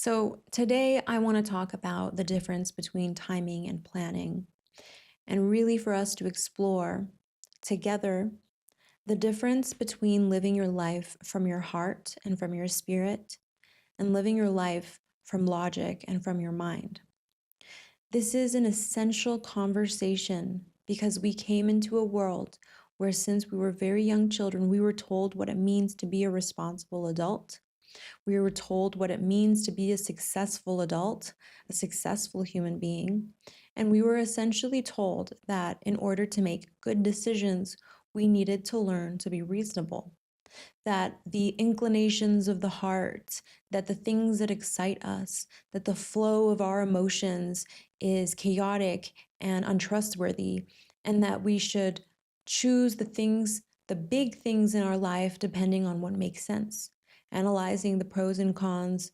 So, today I want to talk about the difference between timing and planning, and really for us to explore together the difference between living your life from your heart and from your spirit, and living your life from logic and from your mind. This is an essential conversation because we came into a world where, since we were very young children, we were told what it means to be a responsible adult. We were told what it means to be a successful adult, a successful human being. And we were essentially told that in order to make good decisions, we needed to learn to be reasonable. That the inclinations of the heart, that the things that excite us, that the flow of our emotions is chaotic and untrustworthy, and that we should choose the things, the big things in our life, depending on what makes sense, analyzing the pros and cons,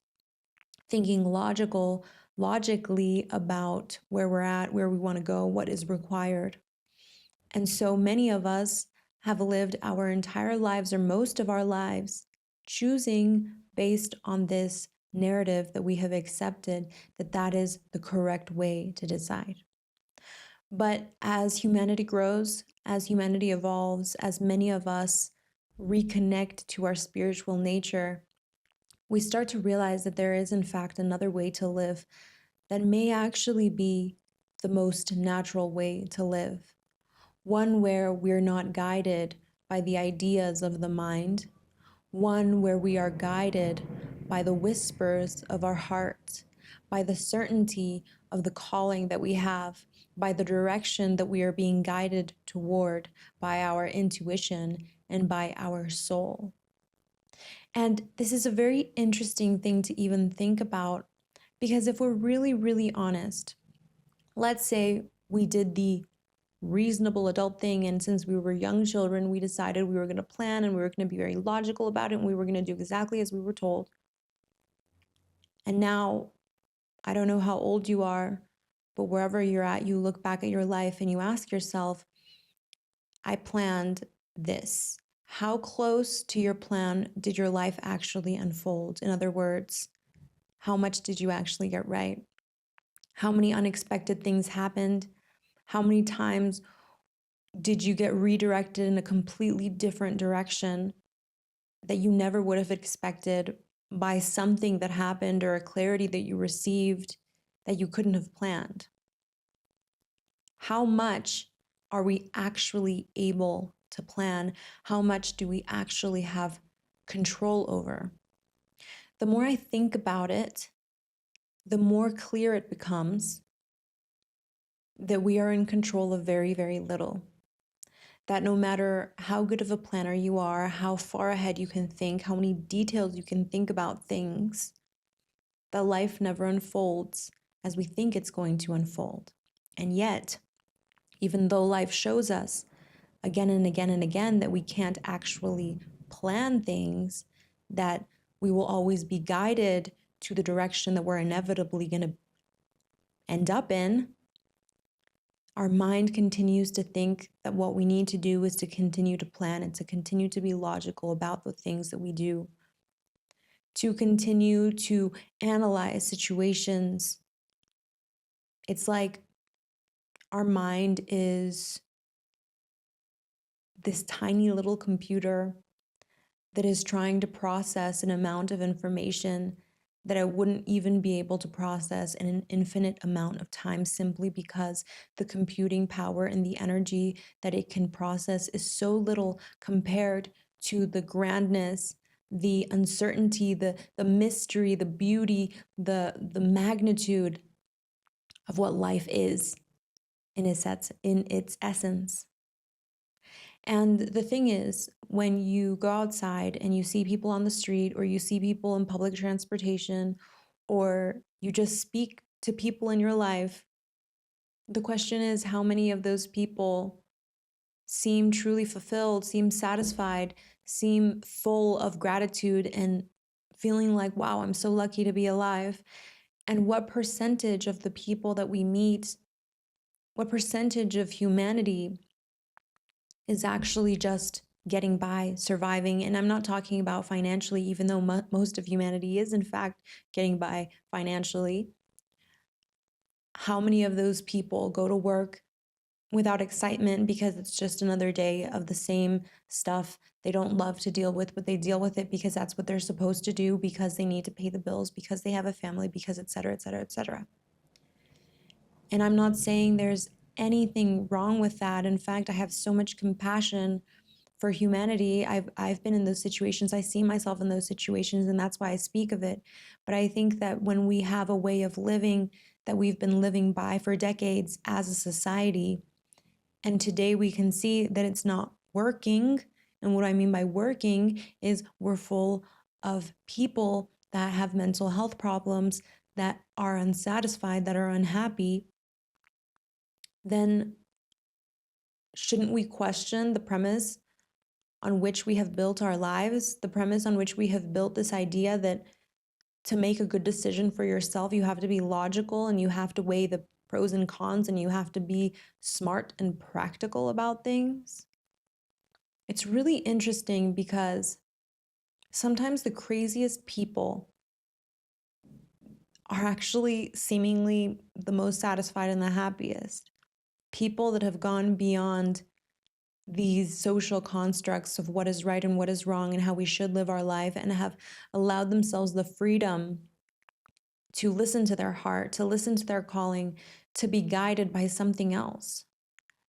thinking logically about where we're at, where we want to go, what is required. And so many of us have lived our entire lives, or most of our lives, choosing based on this narrative that we have accepted that that is the correct way to decide. But as humanity grows, as humanity evolves, as many of us reconnect to our spiritual nature, we start to realize that there is, in fact, another way to live that may actually be the most natural way to live. One where we're not guided by the ideas of the mind, one where we are guided by the whispers of our heart, by the certainty of the calling that we have, by the direction that we are being guided toward by our intuition and by our soul. And this is a very interesting thing to even think about, because if we're really, really honest, let's say we did the reasonable adult thing, and since we were young children, we decided we were going to plan and we were going to be very logical about it, and we were going to do exactly as we were told. And now, I don't know how old you are, but wherever you're at, you look back at your life and you ask yourself, I planned this. How close to your plan did your life actually unfold? In other words, how much did you actually get right? How many unexpected things happened? How many times did you get redirected in a completely different direction that you never would have expected by something that happened or a clarity that you received that you couldn't have planned? How much are we actually able to plan? How much do we actually have control over? The more I think about it, the more clear it becomes that we are in control of very, very little. That no matter how good of a planner you are, how far ahead you can think, how many details you can think about things, that life never unfolds as we think it's going to unfold. And yet, even though life shows us again and again and again that we can't actually plan things, that we will always be guided to the direction that we're inevitably going to end up in, our mind continues to think that what we need to do is to continue to plan and to continue to be logical about the things that we do, to continue to analyze situations. It's like our mind is this tiny little computer that is trying to process an amount of information that I wouldn't even be able to process in an infinite amount of time, simply because the computing power and the energy that it can process is so little compared to the grandness, the uncertainty, the mystery, the beauty, the magnitude of what life is in its essence. And the thing is, when you go outside and you see people on the street, or you see people in public transportation, or you just speak to people in your life, the question is, how many of those people seem truly fulfilled, seem satisfied, seem full of gratitude and feeling like, wow, I'm so lucky to be alive? And what percentage of the people that we meet, what percentage of humanity is actually just getting by, surviving. And I'm not talking about financially, even though most of humanity is, in fact, getting by financially. How many of those people go to work without excitement because it's just another day of the same stuff they don't love to deal with, but they deal with it because that's what they're supposed to do, because they need to pay the bills, because they have a family, because et cetera, et cetera, et cetera. And I'm not saying there's anything wrong with that. In fact, I have so much compassion for humanity. I've been in those situations. I see myself in those situations, and that's why I speak of it. But I think that when we have a way of living that we've been living by for decades as a society, and today we can see that it's not working. And what I mean by working is we're full of people that have mental health problems, that are unsatisfied, that are unhappy. Then shouldn't we question the premise on which we have built our lives, the premise on which we have built this idea that to make a good decision for yourself, you have to be logical and you have to weigh the pros and cons and you have to be smart and practical about things? It's really interesting because sometimes the craziest people are actually seemingly the most satisfied and the happiest. People that have gone beyond these social constructs of what is right and what is wrong and how we should live our life, and have allowed themselves the freedom to listen to their heart, to listen to their calling, to be guided by something else,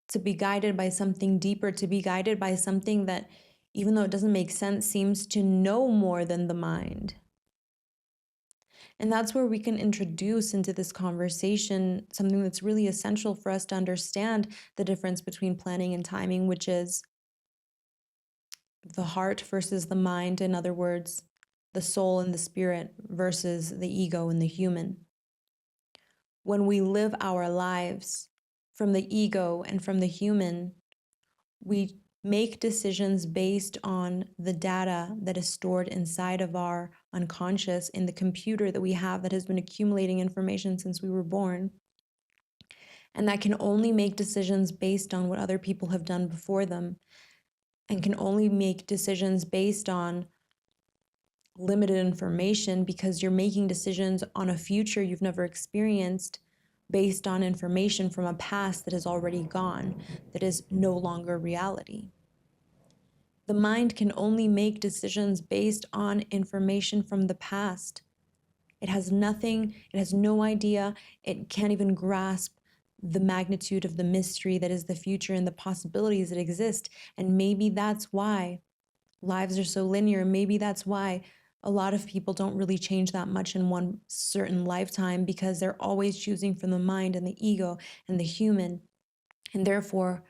to be guided by something deeper, to be guided by something that, even though it doesn't make sense, seems to know more than the mind. And that's where we can introduce into this conversation something that's really essential for us to understand the difference between planning and timing, which is the heart versus the mind. In other words, the soul and the spirit versus the ego and the human. When we live our lives from the ego and from the human, we make decisions based on the data that is stored inside of our unconscious, in the computer that we have that has been accumulating information since we were born. And that can only make decisions based on what other people have done before them, and can only make decisions based on limited information, because you're making decisions on a future you've never experienced based on information from a past that is already gone, that is no longer reality. The mind can only make decisions based on information from the past. It has nothing, it has no idea, it can't even grasp the magnitude of the mystery that is the future and the possibilities that exist. And maybe that's why lives are so linear. Maybe that's why a lot of people don't really change that much in one certain lifetime, because they're always choosing from the mind and the ego and the human. And therefore,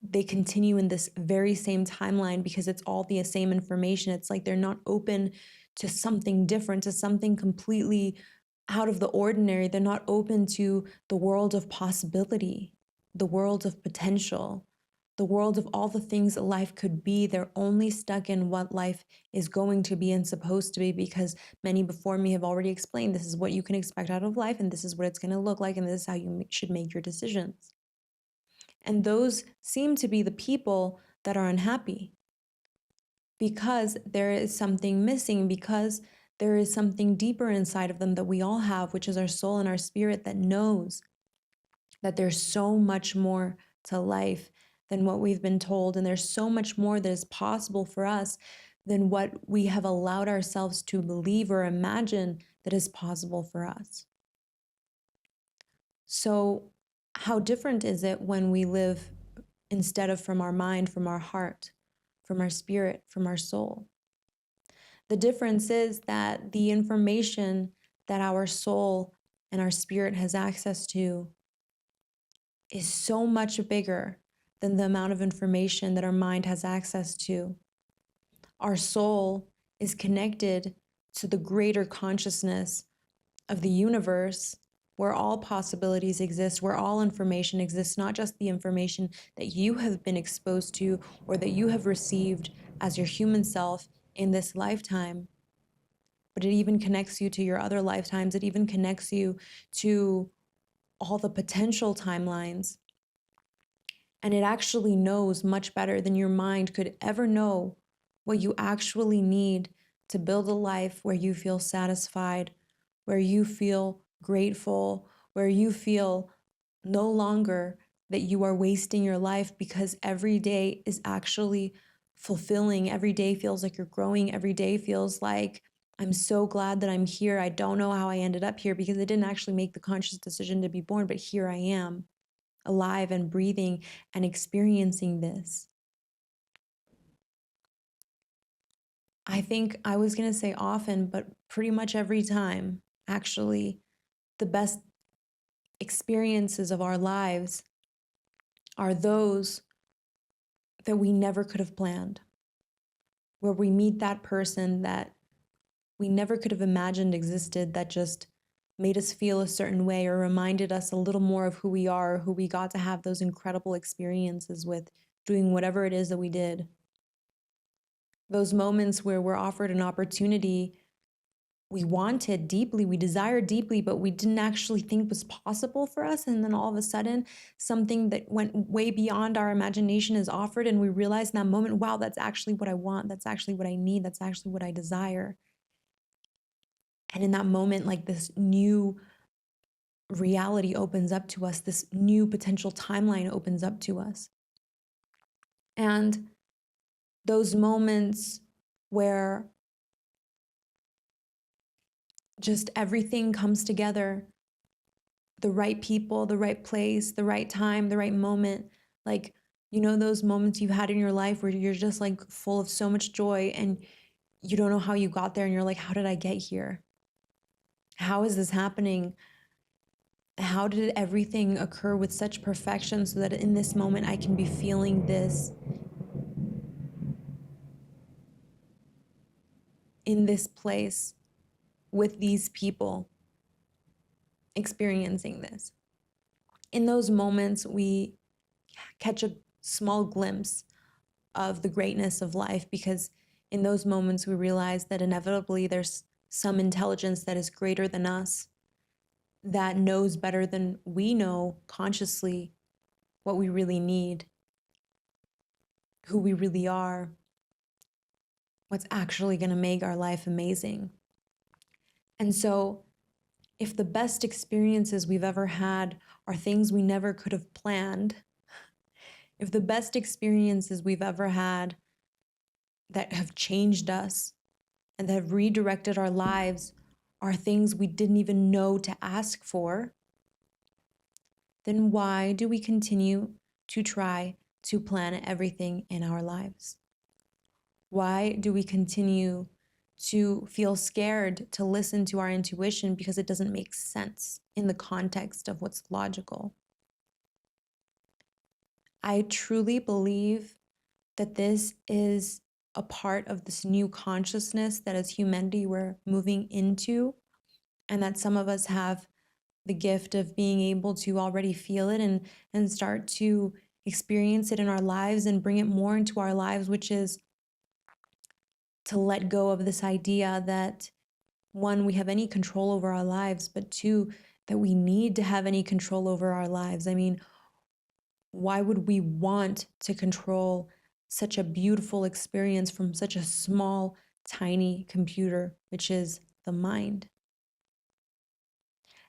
they continue in this very same timeline because it's all the same information. It's like they're not open to something different, to something completely out of the ordinary. They're not open to the world of possibility, the world of potential, the world of all the things that life could be. They're only stuck in what life is going to be and supposed to be, because many before me have already explained this is what you can expect out of life, and this is what it's going to look like, and this is how you should make your decisions. And those seem to be the people that are unhappy, because there is something missing, because there is something deeper inside of them that we all have, which is our soul and our spirit, that knows that there's so much more to life than what we've been told. And there's so much more that is possible for us than what we have allowed ourselves to believe or imagine that is possible for us. So, how different is it when we live instead of from our mind, from our heart, from our spirit, from our soul? The difference is that the information that our soul and our spirit has access to is so much bigger than the amount of information that our mind has access to. Our soul is connected to the greater consciousness of the universe, where all possibilities exist, where all information exists, not just the information that you have been exposed to or that you have received as your human self in this lifetime, but it even connects you to your other lifetimes. It even connects you to all the potential timelines. And it actually knows much better than your mind could ever know what you actually need to build a life where you feel satisfied, where you feel grateful, where you feel no longer that you are wasting your life, because every day is actually fulfilling. Every day feels like you're growing. Every day feels like, I'm so glad that I'm here. I don't know how I ended up here because I didn't actually make the conscious decision to be born, but here I am, alive and breathing and experiencing this. I think I was going to say often, but pretty much every time, actually, the best experiences of our lives are those that we never could have planned, where we meet that person that we never could have imagined existed, that just made us feel a certain way or reminded us a little more of who we are, who we got to have those incredible experiences with doing whatever it is that we did. Those moments where we're offered an opportunity we wanted deeply, we desired deeply, but we didn't actually think was possible for us. And then all of a sudden, something that went way beyond our imagination is offered. And we realize in that moment, wow, that's actually what I want. That's actually what I need. That's actually what I desire. And in that moment, like this new reality opens up to us, this new potential timeline opens up to us. And those moments where just everything comes together, the right people, the right place, the right time, the right moment. Like, you know, those moments you've had in your life where you're just like full of so much joy and you don't know how you got there. And you're like, how did I get here? How is this happening? How did everything occur with such perfection so that in this moment I can be feeling this in this place with these people experiencing this? In those moments, we catch a small glimpse of the greatness of life, because in those moments we realize that inevitably there's some intelligence that is greater than us, that knows better than we know consciously what we really need, who we really are, what's actually going to make our life amazing. And so if the best experiences we've ever had are things we never could have planned, if the best experiences we've ever had that have changed us and that have redirected our lives are things we didn't even know to ask for, then why do we continue to try to plan everything in our lives? Why do we continue to feel scared to listen to our intuition because it doesn't make sense in the context of what's logical? I truly believe that this is a part of this new consciousness that as humanity we're moving into, and that some of us have the gift of being able to already feel it and start to experience it in our lives and bring it more into our lives, which is to let go of this idea that, one, we have any control over our lives, but two, that we need to have any control over our lives. I mean, why would we want to control such a beautiful experience from such a small, tiny computer, which is the mind?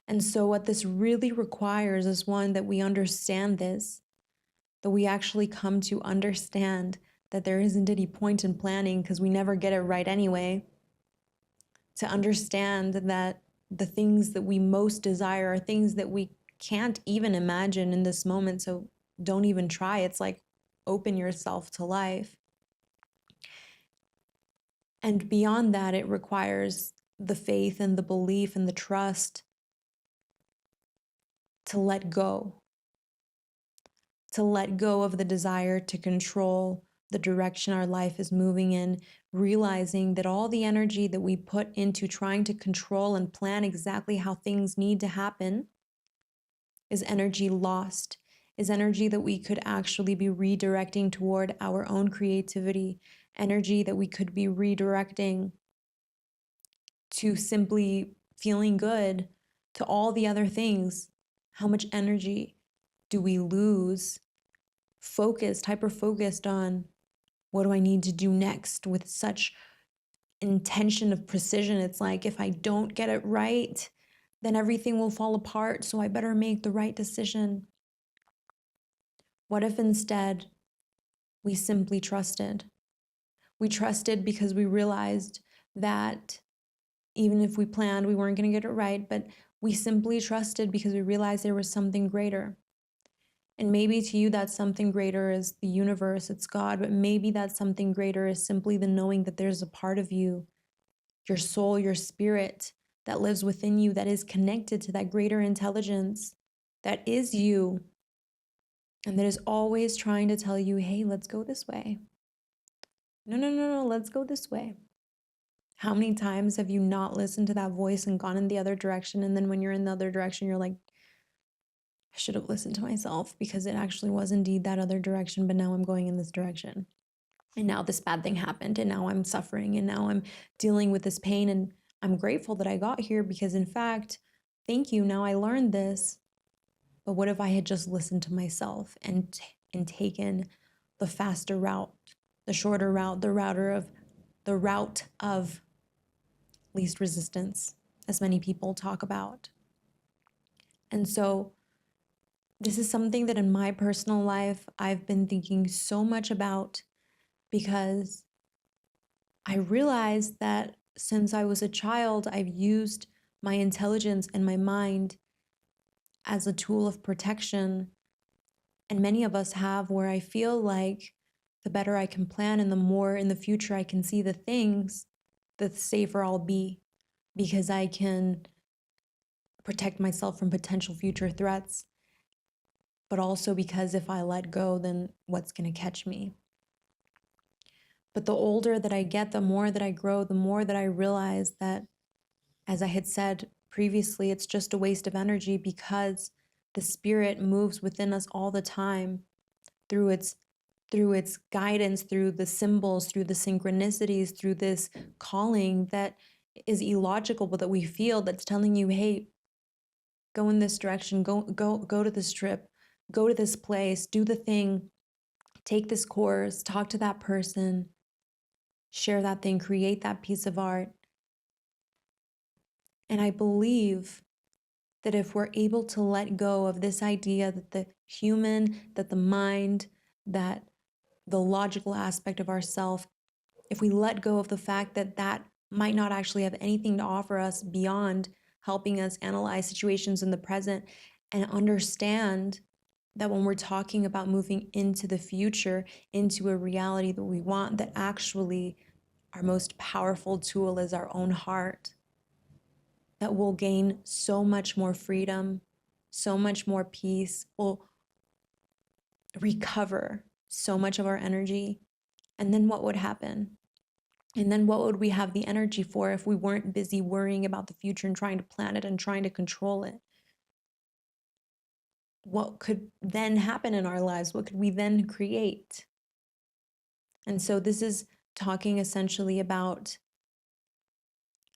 And so what this really requires is, one, that we understand this, that we actually come to understand that there isn't any point in planning because we never get it right anyway. To understand that the things that we most desire are things that we can't even imagine in this moment. So don't even try. It's like, open yourself to life. And beyond that, it requires the faith and the belief and the trust to let go of the desire to control the direction our life is moving in, realizing that all the energy that we put into trying to control and plan exactly how things need to happen is energy lost, is energy that we could actually be redirecting toward our own creativity, energy that we could be redirecting to simply feeling good, to all the other things. How much energy do we lose focused, hyper focused on what do I need to do next with such intention of precision. It's like, if I don't get it right, then everything will fall apart. So I better make the right decision. What if instead we simply trusted? We trusted because we realized that even if we planned, we weren't going to get it right, but we simply trusted because we realized there was something greater. And maybe to you, that something greater is the universe, it's God, but maybe that something greater is simply the knowing that there's a part of you, your soul, your spirit that lives within you, that is connected to that greater intelligence that is you, and that is always trying to tell you, hey, let's go this way. No, let's go this way. How many times have you not listened to that voice and gone in the other direction? And then when you're in the other direction, you're like, I should have listened to myself because it actually was indeed that other direction, but now I'm going in this direction. And now this bad thing happened, and now I'm suffering, and now I'm dealing with this pain. And I'm grateful that I got here because, in fact, thank you. Now I learned this. But what if I had just listened to myself and taken the faster route, the shorter route, the route of least resistance, as many people talk about? And so this is something that in my personal life, I've been thinking so much about, because I realized that since I was a child, I've used my intelligence and my mind as a tool of protection. And many of us have, where I feel like the better I can plan and the more in the future I can see the things, the safer I'll be, because I can protect myself from potential future threats. But also because if I let go, then what's going to catch me? But the older that I get, the more that I grow, the more that I realize that, as I had said previously, it's just a waste of energy, because the spirit moves within us all the time through its guidance, through the symbols, through the synchronicities, through this calling that is illogical, but that we feel, that's telling you, hey, go in this direction, go to this trip, go to this place, do the thing, take this course, talk to that person, share that thing, create that piece of art. And I believe that if we're able to let go of this idea that the human, that the mind, that the logical aspect of ourself, if we let go of the fact that that might not actually have anything to offer us beyond helping us analyze situations in the present, and understand that when we're talking about moving into the future, into a reality that we want, that actually our most powerful tool is our own heart, that we'll gain so much more freedom, so much more peace, we'll recover so much of our energy. And then what would happen? And then what would we have the energy for if we weren't busy worrying about the future and trying to plan it and trying to control it? What could then happen in our lives? What could we then create? And so this is talking essentially about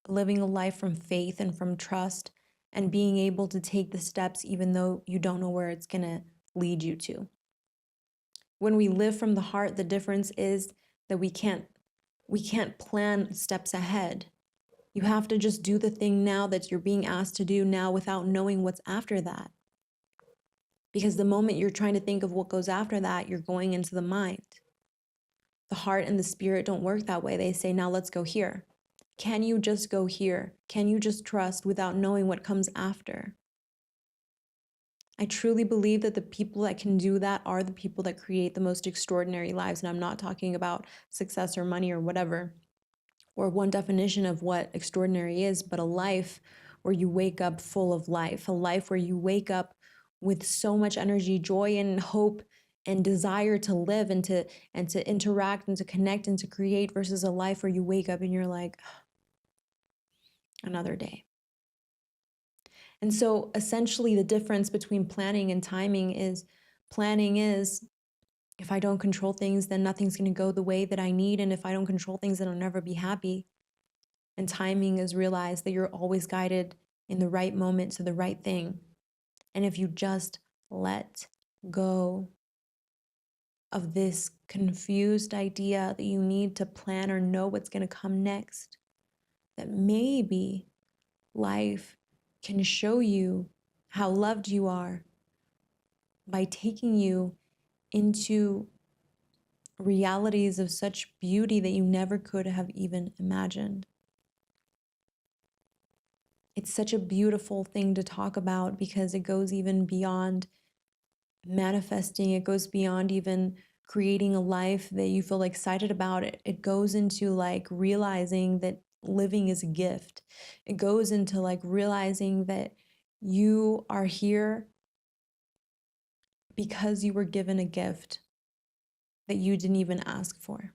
living a life from faith and from trust, and being able to take the steps even though you don't know where it's going to lead you to. When we live from the heart, the difference is that we can't plan steps ahead. You have to just do the thing now that you're being asked to do now, without knowing what's after that. Because the moment you're trying to think of what goes after that, you're going into the mind. The heart and the spirit don't work that way. They say, now let's go here. Can you just go here? Can you just trust without knowing what comes after? I truly believe that the people that can do that are the people that create the most extraordinary lives. And I'm not talking about success or money or whatever, or one definition of what extraordinary is, but a life where you wake up full of life, a life where you wake up with so much energy, joy, and hope and desire to live and to interact and to connect and to create, versus a life where you wake up and you're like, another day. And so essentially the difference between planning and timing is, planning is, if I don't control things, then nothing's going to go the way that I need. And if I don't control things, then I'll never be happy. And timing is realize that you're always guided in the right moment to the right thing. And if you just let go, of this confused idea that you need to plan or know what's going to come next, that maybe life can show you how loved you are by taking you into realities of such beauty that you never could have even imagined. It's such a beautiful thing to talk about because it goes even beyond manifesting. It goes beyond even creating a life that you feel excited about. It goes into like realizing that living is a gift. It goes into like realizing that you are here because you were given a gift that you didn't even ask for.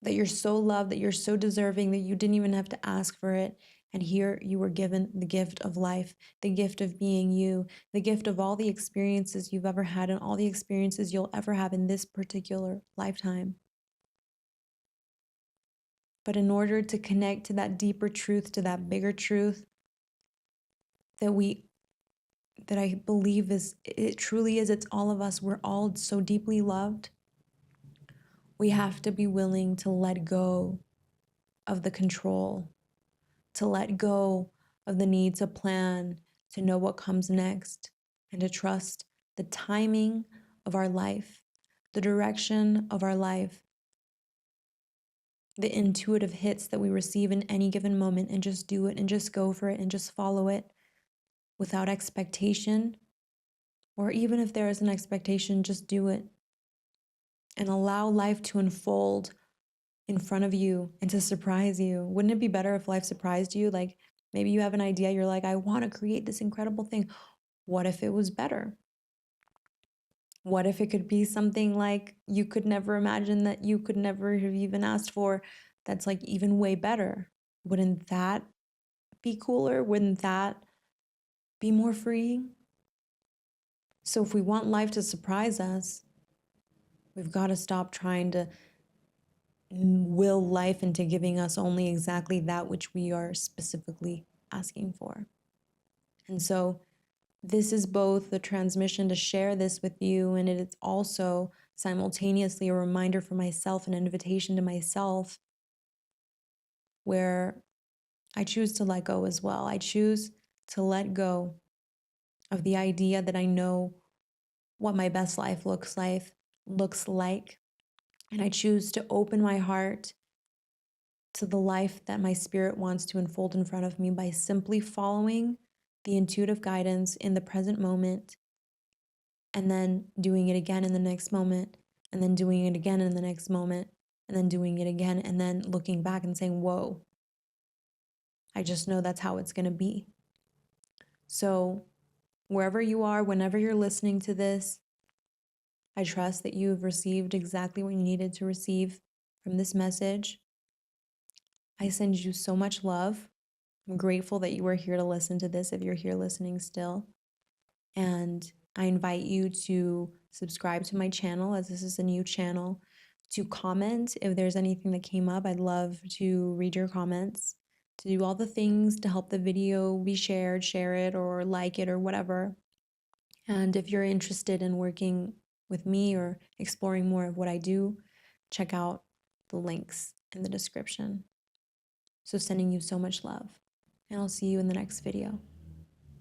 That you're so loved, that you're so deserving, that you didn't even have to ask for it. And here you were given the gift of life, the gift of being you, the gift of all the experiences you've ever had and all the experiences you'll ever have in this particular lifetime. But in order to connect to that deeper truth, to that bigger truth that I believe it truly is, it's all of us. We're all so deeply loved. We have to be willing to let go of the control, to let go of the need to plan, to know what comes next, and to trust the timing of our life, the direction of our life, the intuitive hits that we receive in any given moment, and just do it and just go for it and just follow it without expectation. Or even if there is an expectation, just do it and allow life to unfold in front of you and to surprise you. Wouldn't it be better if life surprised you? Like maybe you have an idea, you're like, I want to create this incredible thing. What if it was better? What if it could be something like you could never imagine, that you could never have even asked for, that's like even way better? Wouldn't that be cooler? Wouldn't that be more freeing? So if we want life to surprise us, we've got to stop trying to will life into giving us only exactly that which we are specifically asking for. And so this is both the transmission to share this with you, and it is also simultaneously a reminder for myself, an invitation to myself, where I choose to let go as well. I choose to let go of the idea that I know what my best life looks like. And I choose to open my heart to the life that my spirit wants to unfold in front of me by simply following the intuitive guidance in the present moment, and then doing it again in the next moment, and then doing it again in the next moment, and then doing it again, and then looking back and saying, whoa, I just know that's how it's going to be. So wherever you are, whenever you're listening to this, I trust that you've received exactly what you needed to receive from this message. I send you so much love. I'm grateful that you are here to listen to this, if you're here listening still. And I invite you to subscribe to my channel, as this is a new channel, to comment if there's anything that came up. I'd love to read your comments, to do all the things to help the video be shared, share it, or like it, or whatever. And if you're interested in working with me or exploring more of what I do, check out the links in the description. So sending you so much love, and I'll see you in the next video.